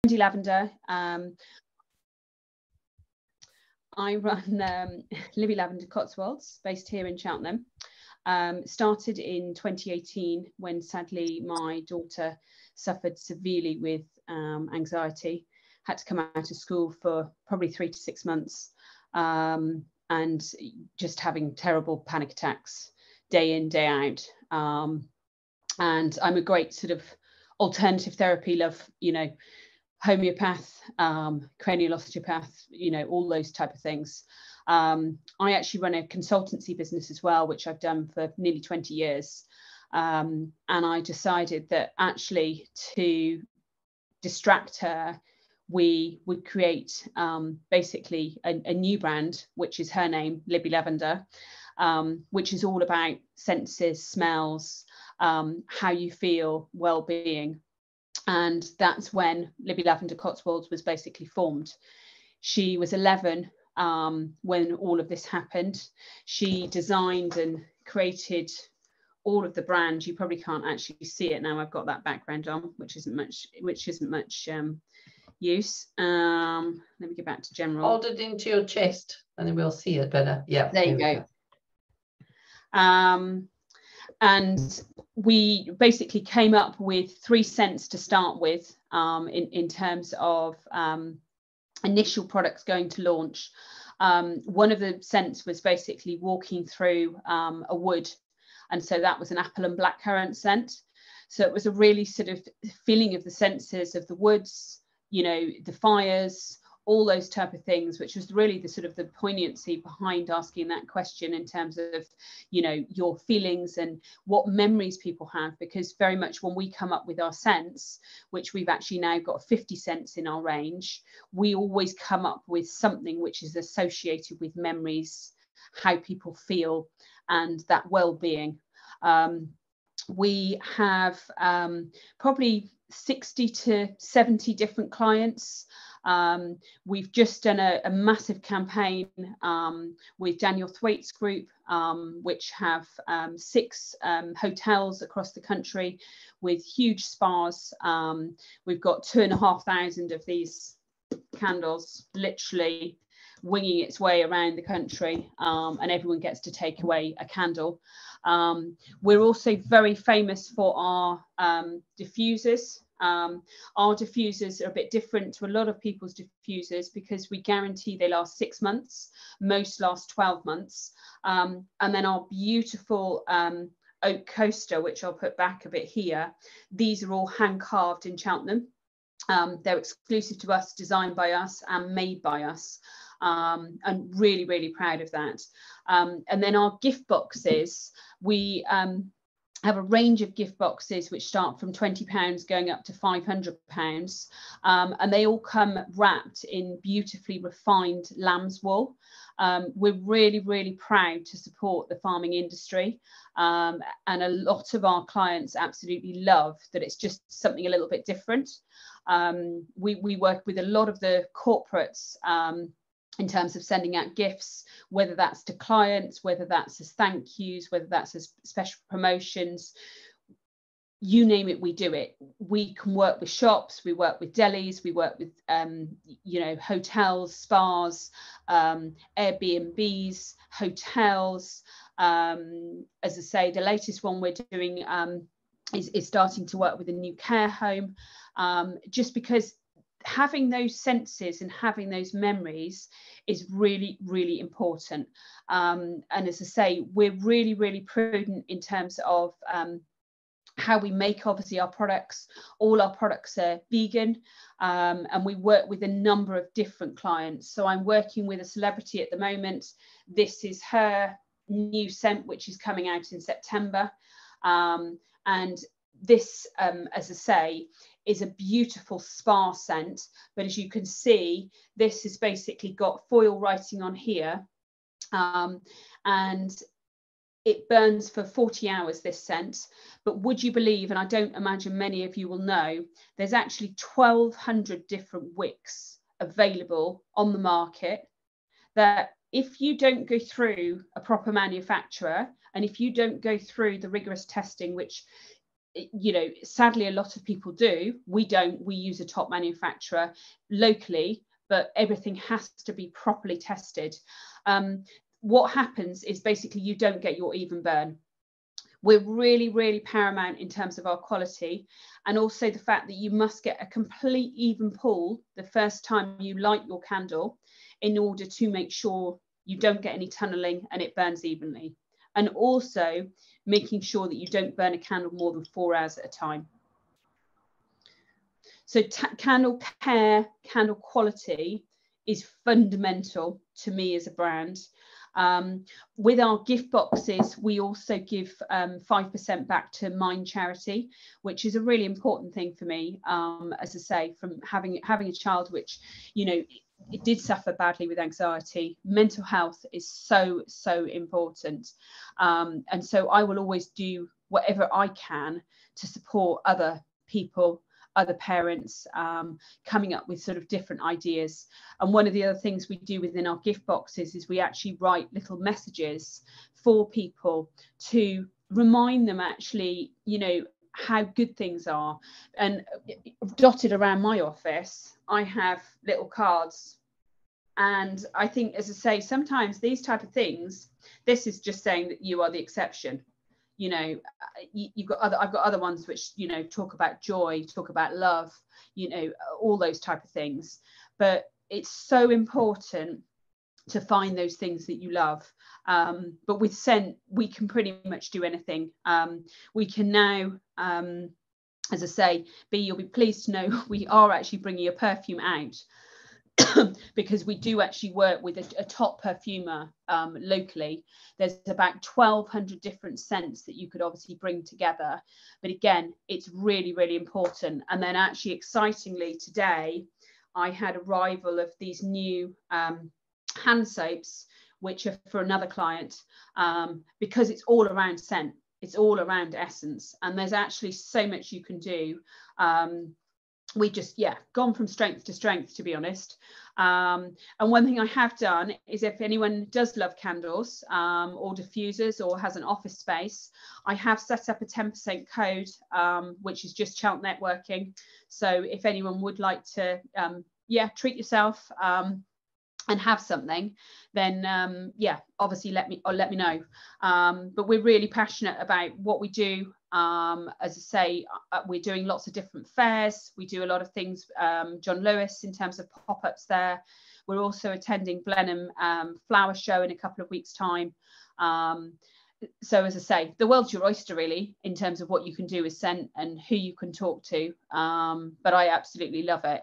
Wendy Lavender. I run Libby Lavender Cotswolds, based here in Cheltenham. Started in 2018 when sadly my daughter suffered severely with anxiety, had to come out of school for probably 3 to 6 months, and just having terrible panic attacks day in, day out. And I'm a great sort of alternative therapy, love, you know, homeopath, cranial osteopath, you know, all those type of things. I actually run a consultancy business as well, which I've done for nearly 20 years. And I decided that actually to distract her, we would create basically a new brand, which is her name, Libby Lavender, which is all about senses, smells, how you feel, well-being. And that's when Libby Lavender Cotswolds was basically formed. She was 11 when all of this happened. She designed and created all of the brand. You probably can't actually see it now. I've got that background on, which isn't much use. Let me go back to general. Hold it into your chest and then we'll see it better. Yeah, there you go. And we basically came up with 3 scents to start with in terms of initial products going to launch. One of the scents was basically walking through a wood, and so that was an apple and blackcurrant scent. So it was a really sort of feeling of the senses of the woods, you know, the fires, all those type of things, which was really the sort of the poignancy behind asking that question in terms of, you know, your feelings and what memories people have. Because very much when we come up with our scents, which we've actually now got 50 scents in our range, we always come up with something which is associated with memories, how people feel, and that well-being. We have probably 60 to 70 different clients. We've just done a massive campaign with Daniel Thwaites Group, which have 6 hotels across the country with huge spas. We've got 2,500 of these candles literally winging its way around the country, and everyone gets to take away a candle. We're also very famous for our diffusers. Our diffusers are a bit different to a lot of people's diffusers because we guarantee they last 6 months, most last 12 months. And then our beautiful oak coaster, which I'll put back a bit here, these are all hand carved in Cheltenham. They're exclusive to us, designed by us and made by us. And really, really proud of that. And then our gift boxes, we have a range of gift boxes which start from £20 going up to £500, and they all come wrapped in beautifully refined lamb's wool. We're really, really proud to support the farming industry, and a lot of our clients absolutely love that it's just something a little bit different. We work with a lot of the corporates in terms of sending out gifts, whether that's to clients, whether that's as thank yous, whether that's as special promotions, you name it, we do it. We can work with shops, we work with delis, we work with you know, hotels, spas, Airbnbs, hotels. As I say, the latest one we're doing is starting to work with a new care home, just because having those senses and having those memories is really, really important. And as I say, we're really, really prudent in terms of how we make, obviously, our products. All our products are vegan, and we work with a number of different clients. So I'm working with a celebrity at the moment. This is her new scent, which is coming out in September. And this, as I say, is a beautiful spa scent, but as you can see, this has basically got foil writing on here, and it burns for 40 hours, this scent. But would you believe, and I don't imagine many of you will know, there's actually 1,200 different wicks available on the market, that if you don't go through a proper manufacturer, and if you don't go through the rigorous testing, which you know, sadly, a lot of people do. We don't. We use a top manufacturer locally, but everything has to be properly tested. What happens is basically you don't get your even burn. We're really, really paramount in terms of our quality, and also the fact that you must get a complete even pull the first time you light your candle in order to make sure you don't get any tunneling and it burns evenly. And also making sure that you don't burn a candle more than 4 hours at a time. So candle care, candle quality is fundamental to me as a brand. With our gift boxes, we also give 5% back to Mind Charity, which is a really important thing for me. As I say, from having a child which, you know, it did suffer badly with anxiety. Mental health is so important, and so I will always do whatever I can to support other people, other parents, coming up with sort of different ideas. And one of the other things we do within our gift boxes is we actually write little messages for people to remind them, actually, you know, how good things are. And dotted around my office, I have little cards. And I think, as I say, sometimes these type of things, this is just saying that you are the exception. You know, I've got other ones which, you know, talk about joy, talk about love, you know, all those type of things. But it's so important to find those things that you love. But with scent, we can pretty much do anything. We can now, as I say, you'll be pleased to know we are actually bringing a perfume out. Because we do actually work with a top perfumer locally. There's about 1,200 different scents that you could obviously bring together. But again, it's really, really important. And then actually, excitingly, today, I had arrival of these new hand soaps, which are for another client, because it's all around scent. It's all around essence. And there's actually so much you can do. We just, gone from strength to strength, to be honest. And one thing I have done is, if anyone does love candles or diffusers or has an office space, I have set up a 10% code, which is just Chelt Networking. So if anyone would like to, treat yourself and have something, then obviously let me know. But we're really passionate about what we do. As I say, we're doing lots of different fairs. We do a lot of things, John Lewis, in terms of pop-ups there. We're also attending Blenheim Flower Show in a couple of weeks' time. So as I say, the world's your oyster, really, in terms of what you can do with scent and who you can talk to. But I absolutely love it.